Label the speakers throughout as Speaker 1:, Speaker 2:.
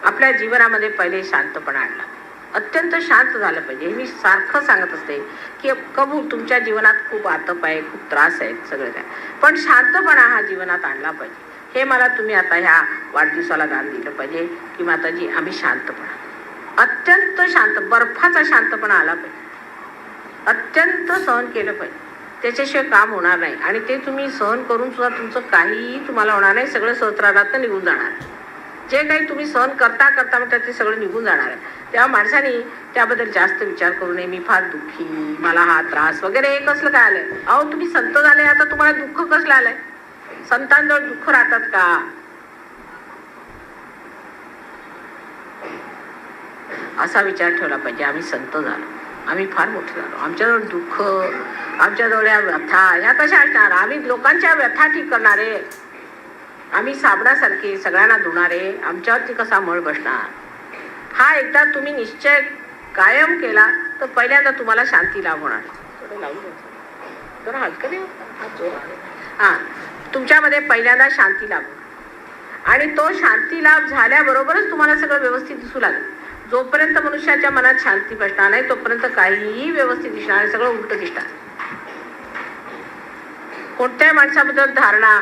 Speaker 1: आपल्या जीवनामध्ये पहिले शांतपणा आणला, अत्यंत शांत झालं पाहिजे. मी सारखं सांगत असते की कबूल तुमच्या जीवनात खूप आतप आहे, खूप त्रास आहे, सगळं काय, पण शांतपणा हा जीवनात आणला पाहिजे. हे मला तुम्ही आता ह्या वाढदिवसाला दान दिलं पाहिजे की माताजी आम्ही शांतपणा, अत्यंत शांत, बर्फाचा शांतपणा आला पाहिजे, अत्यंत सहन केलं पाहिजे. त्याच्याशिवाय काम होणार नाही. आणि ते तुम्ही सहन करून सुद्धा तुमचं काहीही तुम्हाला होणार नाही, सगळं सहस्रारात निघून जाणार. जे काही तुम्ही सहन करता करता म्हणतात ते सगळं निघून जाणार आहे. तेव्हा माणसाने त्याबद्दल जास्त विचार करू नये. मी फार दुःखी, मला हा त्रास वगैरे हे कसलं काय आलंय? अहो तुम्ही संत झाले, आता तुम्हाला दुःख कसलं आलंय? संतांजवळ दुःख राहतात का? असा विचार ठेवला पाहिजे. आम्ही संत झालो, आम्ही फार मोठे झालो, आमच्याजवळ दुःख, आमच्याजवळ या व्यथा ह्या कशा असणार? आम्ही लोकांच्या व्यथा ठीक करणारे, आम्ही साबणासारखे सगळ्यांना धुणारे, आमच्यावरती कसा मळ बसणार? हा एकदा तुम्ही निश्चय कायम केला तर पहिल्यांदा तुम्हाला शांती लाभ होणार. जरा हलकं नाही, हा, तुमच्यामध्ये पहिल्यांदा शांती लाभ होणार. आणि तो शांती लाभ झाल्याबरोबरच तुम्हाला सगळं व्यवस्थित दिसू लागेल. जोपर्यंत मनुष्याच्या मनात शांती बसणार नाही तोपर्यंत काहीही व्यवस्थित दिसणार नाही, सगळं उलट दिसणार. कोणत्याही माणसाबद्दल धारणा,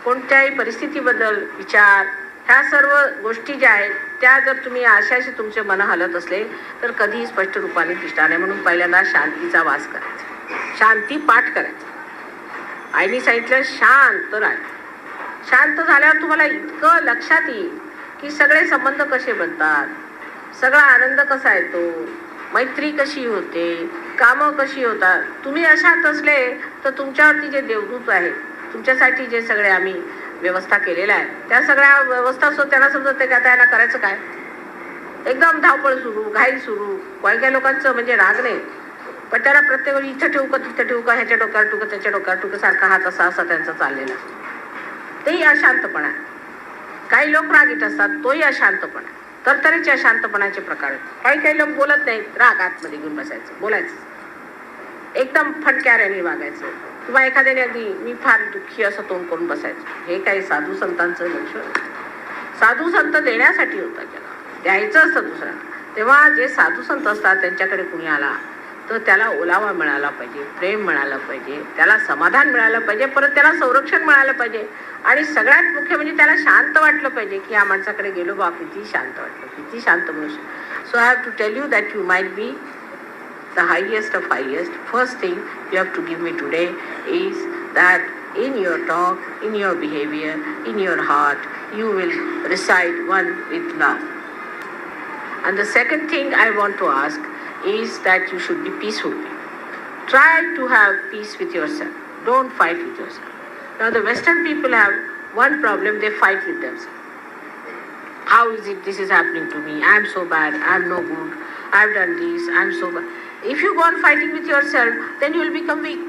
Speaker 1: कोणत्याही परिस्थितीबद्दल विचार, ह्या सर्व गोष्टी ज्या आहेत त्या जर तुम्ही अशाशी तुमचे मन हलत असले तर कधीही स्पष्ट रूपाने दिसणार नाही. म्हणून पहिल्यांदा शांतीचा वास करायचा, शांती पाठ करायचा. आईने सांगितलं शांत राहा. शांत झाल्यावर तुम्हाला इतकं लक्षात येईल की सगळे संबंध कसे बनतात, सगळा आनंद कसा येतो, मैत्री कशी होते, कामं कशी होतात. तुम्ही अशात असले तर तुमच्यावरती जे देवदूत आहेत, तुमच्यासाठी जे सगळे आम्ही व्यवस्था केलेल्या आहे त्या सगळ्या व्यवस्था त्यांना समजत ते का त्यांना करायचं काय? एकदम धावपळ सुरू, घाई सुरू. काही काही लोकांचं म्हणजे राग नाही, पण त्याला प्रत्येक वेळी इथं ठेवू का तिथं ठेवू का, ह्याच्या डोक्यावर ठेवू का त्याच्या डोक्यावर ठेवू का, सारखा हात असा असा त्यांचा चाललेला, तेही अशांतपणा. काही लोक रागीट असतात, तोही अशांतपणा. तरतरीचे अशांतपणाचे प्रकार आहेत. काही काही लोक बोलत नाहीत, राग आतमध्ये घेऊन बसायचं, बोलायचं, एकदम फटक्याऱ्याने वागायचं, किंवा एखाद्याने अगदी मी फार दुःखी असं तोंड करून बसायचं. हे काही साधू संतांचं लक्ष? साधू संत देण्यासाठी होतात, जगाला द्यायचं असतं दुसऱ्यांना. तेव्हा जे साधू संत असतात त्यांच्याकडे कुणी आला तर त्याला ओलावा मिळाला पाहिजे, प्रेम मिळालं पाहिजे, त्याला समाधान मिळालं पाहिजे, परत त्याला संरक्षण मिळालं पाहिजे. आणि सगळ्यात मुख्य म्हणजे त्याला शांत वाटलं पाहिजे की या माणसाकडे गेलो बा, किती शांत वाटलं, किती शांत मनुष्य. So I have to tell you that you might be the highest of highest. First thing you have to give me today is that in your talk, in your behavior, in your heart, you will recite one with love. And the second thing I want to ask is that you should be peaceful. Try to have peace with yourself. Don't fight with yourself. Now the Western people have one problem, they fight with themselves. How is it this is happening to me? I am so bad, I am no good, I have done this, I am so bad. If you go on fighting with yourself, then you will become weak.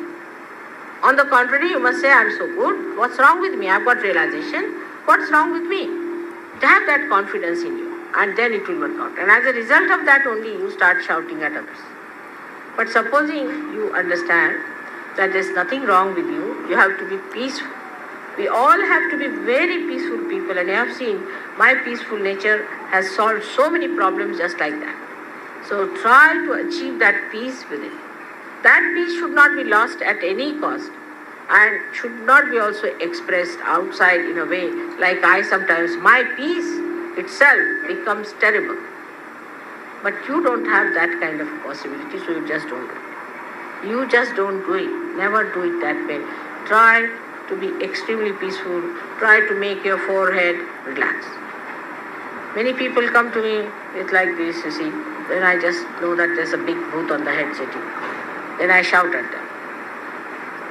Speaker 1: On the contrary, you must say, I am so good. What's wrong with me? I have got realization. What's wrong with me? Have that confidence in you, and then it will work out. And as a result of that only, you start shouting at others. But supposing you understand that there's nothing wrong with you, you have to be peaceful. We all have to be very peaceful people, and you have seen my peaceful nature has solved so many problems just like that. So try to achieve that peace within. That peace should not be lost at any cost, and should not be also expressed outside in a way like I sometimes, my peace itself becomes terrible. But you don't have that kind of possibility, so you just don't do it. You just don't do it. Never do it that way. Try to be extremely peaceful. Try to make your forehead relax. Many people come to me with like this, you see. Then I just know that there's a big booth on the head sitting. Then I shout at them,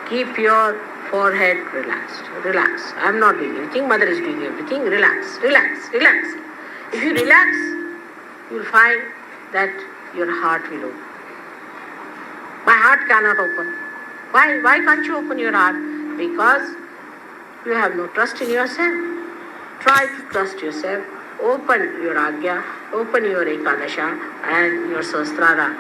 Speaker 1: keep your forehead relaxed. Relax. I'm not doing anything. Mother is doing everything. Relax, relax, relax. If you relax, you'll find that your heart will open. My heart cannot open. Why? Why can't you open your heart? Because you have no trust in yourself. Try to trust yourself. Open your Agya, open your Ekadasha and your Sahasrara,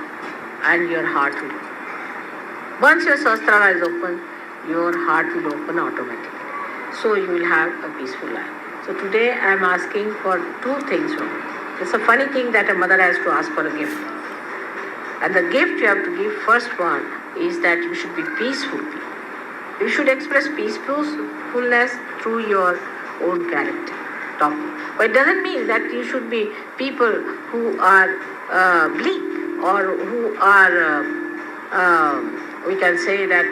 Speaker 1: and your heart will open. Once your Sahasrara is open, your heart will open automatically. So you will have a peaceful life. So today I am asking for two things from you. It's a funny thing that a mother has to ask for a gift. And the gift you have to give, first one, is that you should be peaceful people. You should express peacefulness through your own character. Top. But it doesn't mean that you should be people who are bleak or who are, we can say that,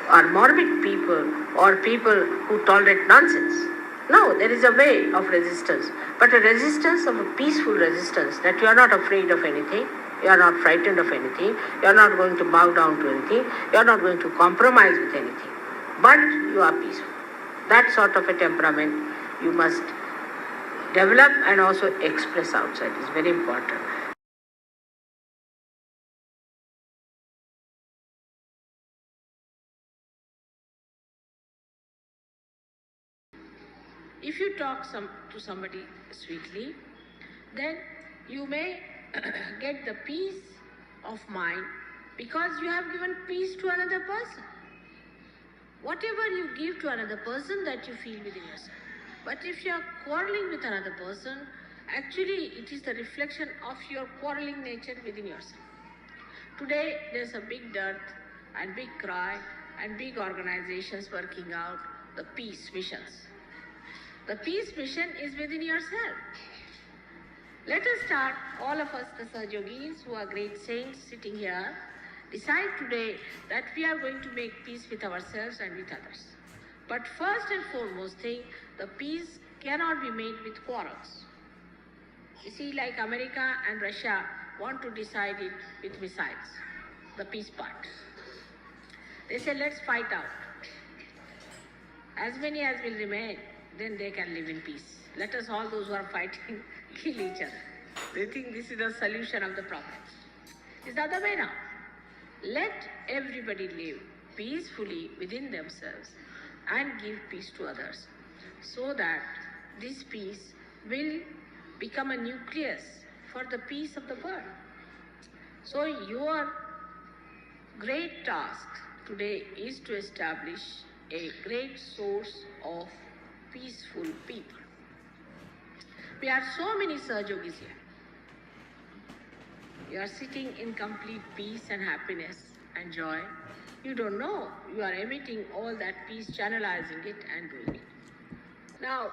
Speaker 1: are morbid people or people who tolerate nonsense. No, there is a way of resistance, but a resistance of a peaceful resistance, that you are not afraid of anything, you are not frightened of anything, you are not going to bow down to anything, you are not going to compromise with anything, but you are peaceful. That sort of a temperament you must develop and also express outside. Is very important. If you talk to somebody sweetly, then you may get the peace of mind because you have given peace to another person. Whatever you give to another person, that you feel within yourself. But if you are quarreling with another person, actually it is the reflection of your quarreling nature within yourself. Today there is a big dearth and big cry and big organizations working out the peace missions. The peace mission is within yourself. Let us start, all of us, the SahajaYogis who are great saints sitting here, decide today that we are going to make peace with ourselves and with others. But first and foremost thing, the peace cannot be made with quarrels. You see, like America and Russia want to decide it with missiles, the peace part. They say, let's fight out. As many as will remain, then they can live in peace. Let us, all those who are fighting, kill each other. They think this is the solution of the problem. It's the other way now. Let everybody live peacefully within themselves and give peace to others, so that this peace will become a nucleus for the peace of the world. So your great task today is to establish a great source of peaceful people. We have so many SahajaYogis here. You are sitting in complete peace and happiness and joy. You don't know. You are emitting all that peace, channelizing it and doing it. Now,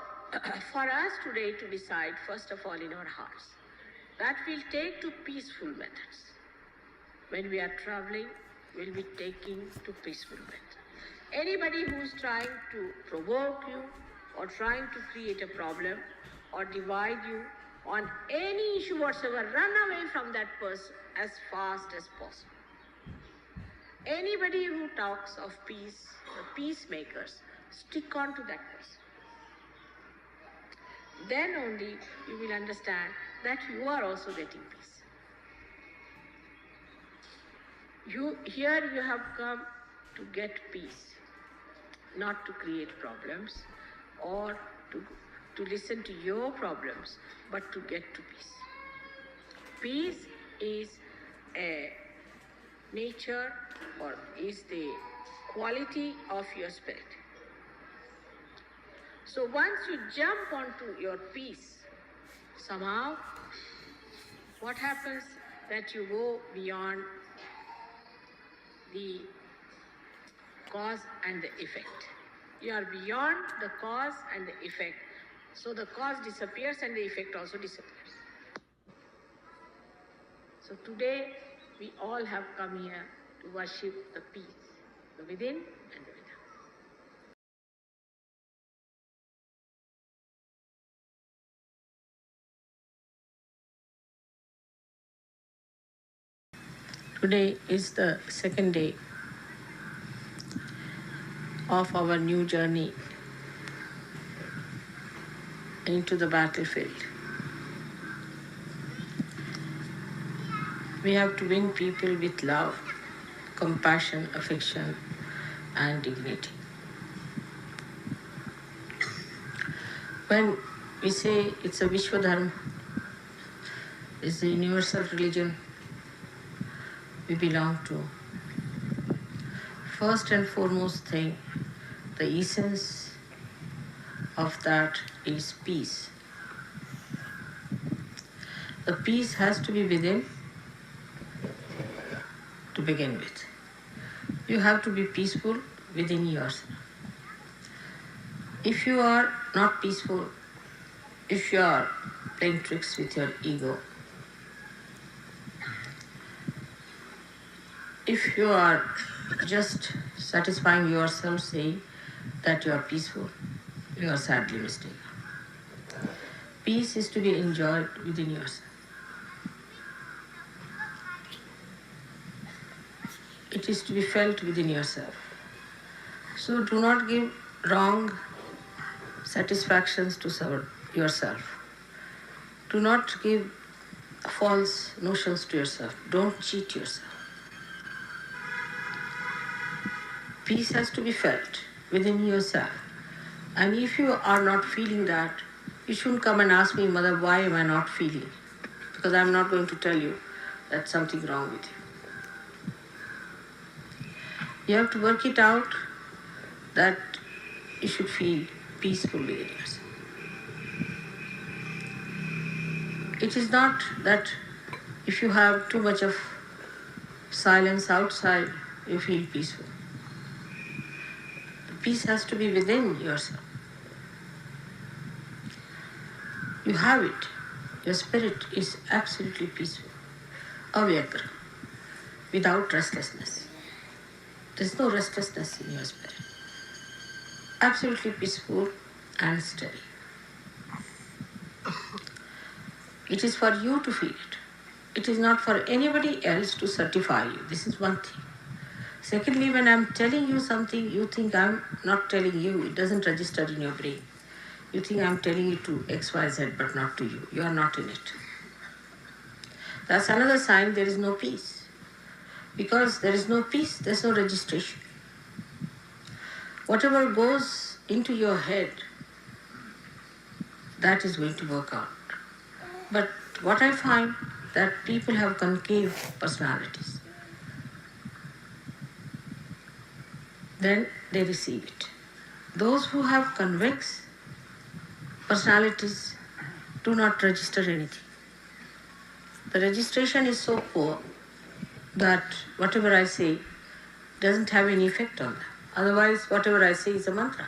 Speaker 1: for us today to decide, first of all in our hearts, that we'll take to peaceful methods. When we are traveling, we'll be taking to peaceful methods. Anybody who's trying to provoke you or trying to create a problem or divide you on any issue whatsoever, run away from that person as fast as possible. Anybody who talks of peace, the peacemakers, stick on to that person. Then only you will understand that you are also getting peace. Here you have come to get peace, not to create problems or to listen to your problems, but to get to peace. Peace is a nature or is the quality of your spirit. So once you jump onto your peace, somehow what happens that you go beyond the cause and the effect. You are beyond the cause and the effect. So the cause disappears and the effect also disappears. So today we all have come here to worship the peace, the within and the without. Today is the second day of our new journey into the battlefield. We have to win people with love, compassion, affection, and dignity. When we say it's a Vishwa Dharma, it's the universal religion we belong to, first and foremost thing, the essence of that is peace. The peace has to be within to begin with. You have to be peaceful within yourself. If you are not peaceful, if you are playing tricks with your ego, if you are just satisfying yourself saying that you are peaceful, you are sadly mistaken. Peace is to be enjoyed within yourself. It is to be felt within yourself. So do not give wrong satisfactions to yourself. Do not give false notions to yourself. Don't cheat yourself. Peace has to be felt within yourself. And if you are not feeling that, you shouldn't come and ask me, Mother, why am I not feeling? Because I'm not going to tell you that's something wrong with you. You have to work it out that you should feel peaceful within yourself. It is not that if you have too much of silence outside, you feel peaceful. The peace has to be within yourself. You have it. Your spirit is absolutely peaceful. Avyagra, without restlessness. There's no restlessness in your spirit. Absolutely peaceful and steady. It is for you to feel it. It is not for anybody else to certify you. This is one thing. Secondly, when I'm telling you something, you think I'm not telling you. It doesn't register in your brain. You think I'm telling it to XYZ, but not to you. You are not in it. That's another sign there is no peace. Because there is no peace, there's no registration. Whatever goes into your head, that is going to work out. But what I find that people have concave personalities. Then they receive it. Those who have convex personalities do not register anything. The registration is so poor that whatever I say doesn't have any effect on them. Otherwise, whatever I say is a mantra.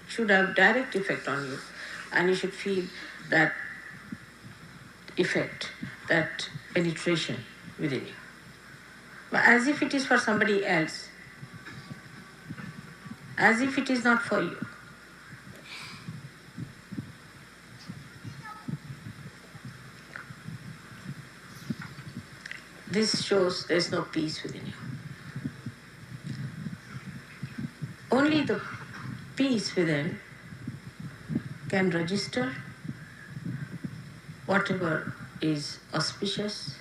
Speaker 1: It should have direct effect on you, and you should feel that effect, that penetration within you. But as if it is for somebody else, as if it is not for you. This shows there is no peace within you. Only the peace within can register whatever is auspicious,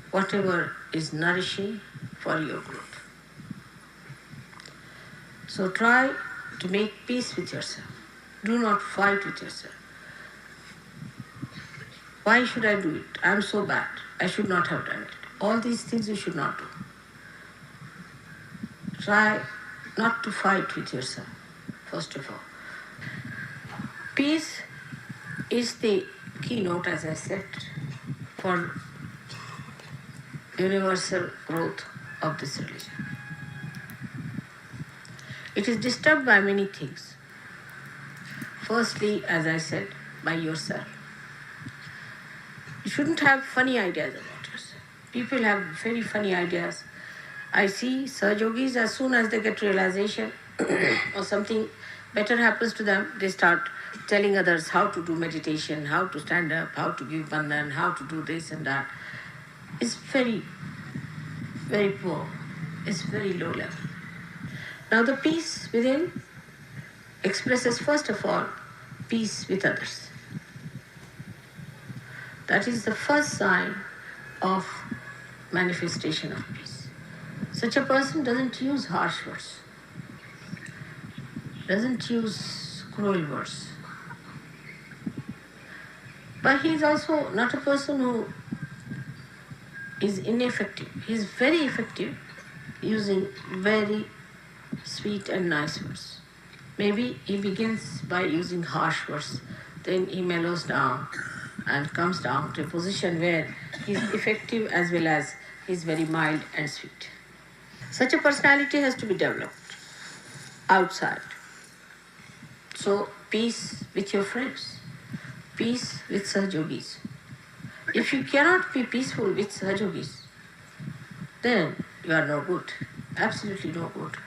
Speaker 1: whatever is nourishing for your growth. So try to make peace with yourself. Do not fight with yourself. Why should I do it? I am so bad. I should not have done it. All these things you should not do. Try not to fight with yourself, first of all. Peace is the keynote, as I said, for universal growth of this religion. It is disturbed by many things. Firstly, as I said, by yourself. You shouldn't have funny ideas about yourself. People have very funny ideas. I see SahajaYogis, as soon as they get realization or something better happens to them, they start telling others how to do meditation, how to stand up, how to give bandhan, how to do this and that. It's very, very poor. It's very low level. Now the peace within expresses first of all peace with others. That is the first sign of manifestation of peace. Such a person doesn't use harsh words, doesn't use cruel words. But he is also not a person who is ineffective. He is very effective using very sweet and nice words. Maybe he begins by using harsh words, then he mellows down and comes down to a position where he is effective as well as he is very mild and sweet. Such a personality has to be developed outside. So, peace with your friends, peace with Sahajogis. If you cannot be peaceful with Sahajogis, then you are no good, absolutely no good.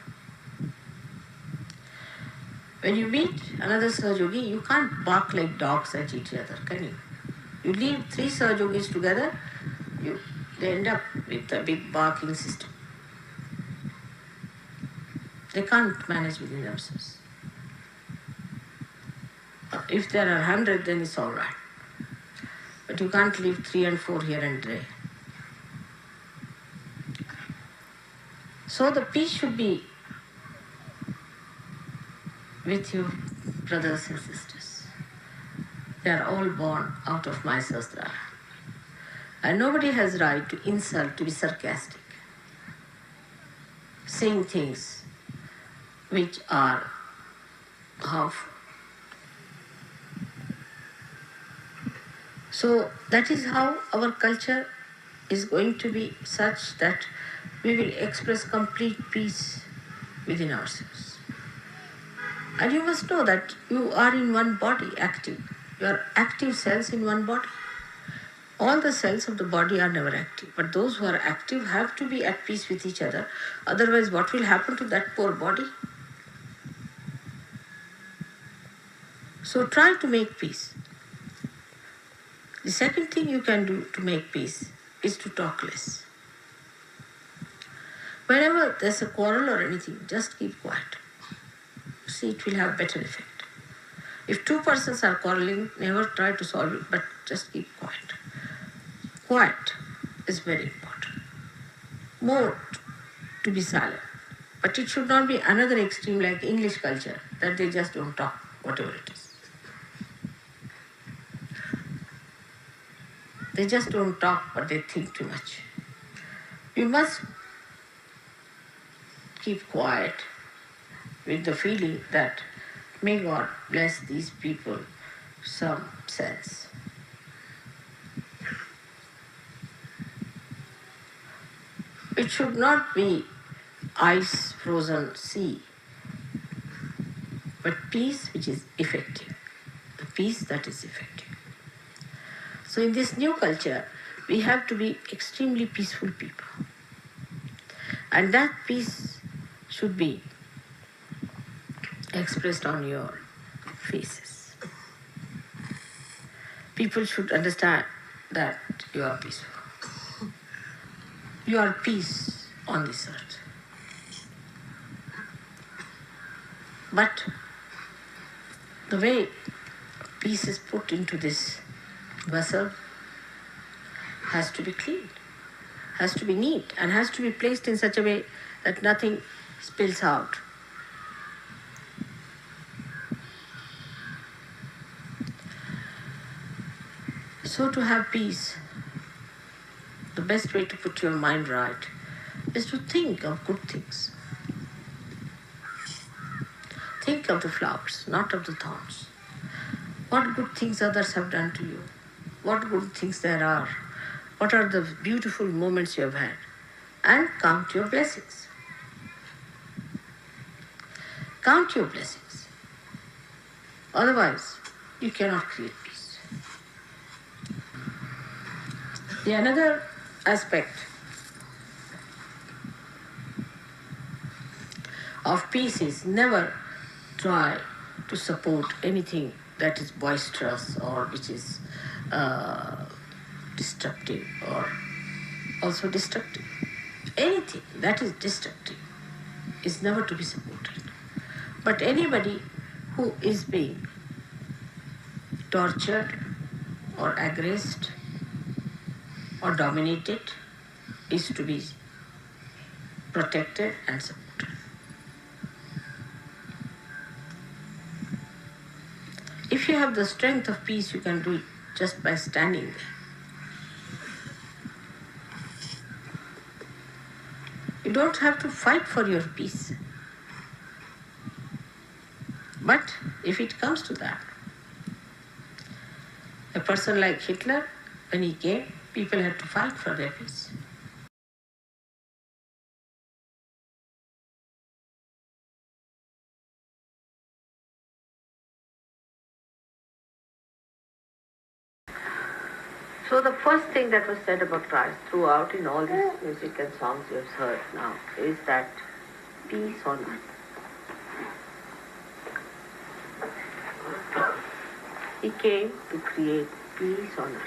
Speaker 1: When you meet another Sahajogi, you can't bark like dogs at each other, can you? You leave 3 Sahajogis together, they end up with a big barking system. They can't manage within themselves. If there are 100, then it's all right. But you can't leave 3 and 4 here and there. So the peace should be with your brothers and sisters. They are all born out of my sastra. And nobody has right to insult, to be sarcastic, saying things which are harmful. So that is how our culture is going to be such that we will express complete peace within ourselves. And you must know that you are in one body, active. You are active cells in one body. All the cells of the body are never active, but those who are active have to be at peace with each other. Otherwise, what will happen to that poor body? So try to make peace. The second thing you can do to make peace is to talk less. Whenever there's a quarrel or anything, just keep quiet. See, it will have better effect. If 2 persons are quarreling, never try to solve it, but just keep quiet. Quiet is very important. More to be silent. But it should not be another extreme like English culture, that they just don't talk, whatever it is. They just don't talk, but they think too much. You must keep quiet with the feeling that may God bless these people some sense. It should not be ice frozen sea, but peace which is effective, the peace that is effective. So in this new culture, we have to be extremely peaceful people. And that peace should be expressed on your faces. People should understand that you are peaceful. You are peace on this earth. But the way peace is put into this vessel has to be clean, has to be neat, and has to be placed in such a way that nothing spills out. So to have peace, the best way to put your mind right is to think of good things. Think of the flowers, not of the thorns. What good things others have done to you? What good things there are? What are the beautiful moments you have had? And count your blessings. Count your blessings. Otherwise, you cannot create peace. The another aspect of peace is never try to support anything that is boisterous or which is destructive or also destructive. Anything that is destructive is never to be supported. But anybody who is being tortured or aggressed or dominated is to be protected and supported. If you have the strength of peace, you can do it just by standing there. You don't have to fight for your peace. But if it comes to that, a person like Hitler, when he came, people had to fight for their peace. So the first thing that was said about Christ throughout in all these music and songs you have heard now is that peace on earth. He came to create peace on earth.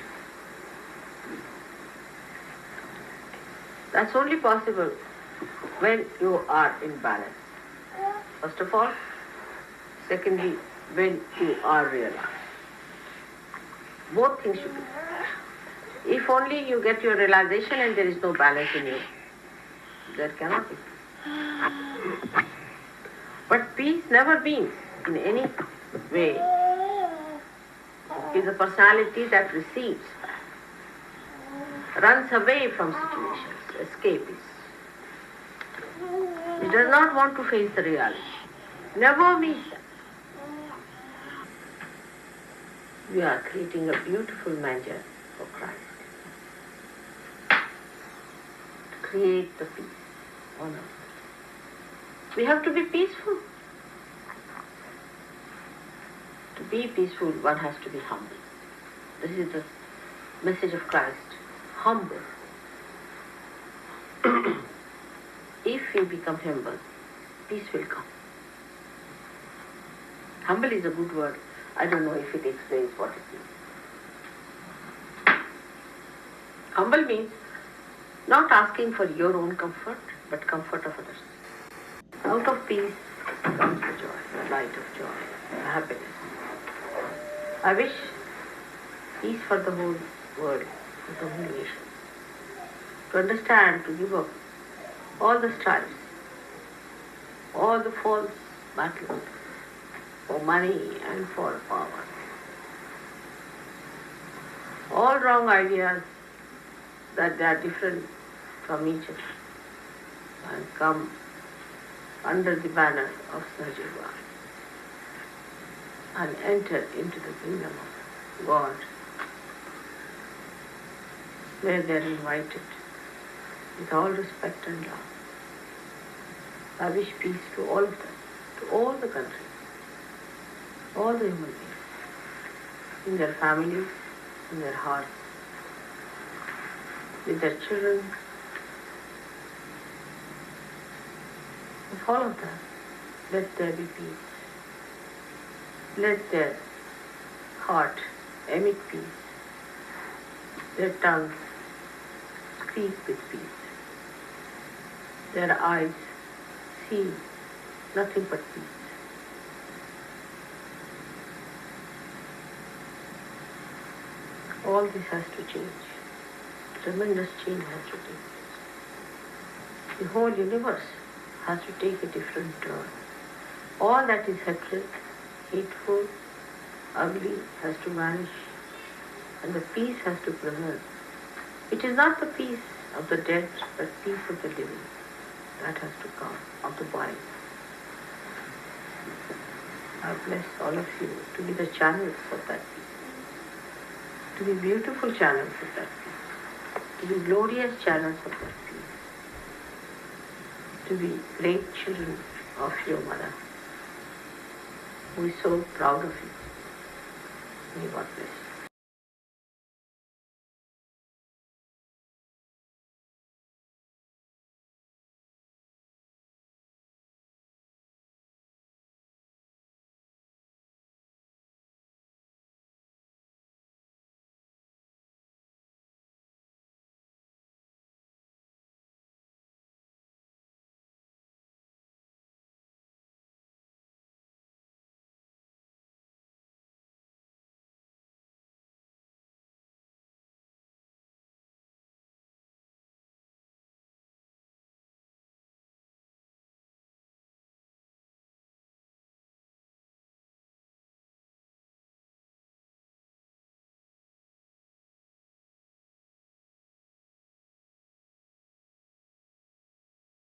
Speaker 1: That's only possible when you are in balance. First of all. Secondly, when you are realized. Both things should be. If only you get your realization and there is no balance in you, there cannot be. But peace never means in any way is a personality that receives, runs away from situations, escapes. It does not want to face the reality. Never means that. We are creating a beautiful manger for Christ. To create the peace on earth. We have to be peaceful. To be peaceful, one has to be humble. This is the message of Christ. Humble. If we become humble, peace will come. Humble is a good word. I don't know if it explains what it means. Humble means not asking for your own comfort, but comfort of others. Out of peace comes the joy, the light of joy, the happiness. I wish peace for the whole world, for the whole nation. To understand, to give up all the strifes, all the false battles for money and for power. All wrong ideas that they are different from each other and come under the banner of SahajaYoga and enter into the kingdom of God, where they are invited with all respect and love. I wish peace to all of them, to all the countries, all the human beings, in their families, in their hearts, with their children, with all of them. Let there be peace. Let their heart emit peace, their tongue speak with peace, their eyes see nothing but peace. All this has to change. Tremendous change has to take place. The whole universe has to take a different turn. All that is hatred, hateful, ugly has to vanish, and the peace has to prevail. It is not the peace of the dead, but peace of the living. That has to come, of the body. I bless all of you to be the channels of that peace, to be beautiful channels of that peace, to be glorious channels of that peace, to be great children of your mother, who is so proud of you. May God bless you.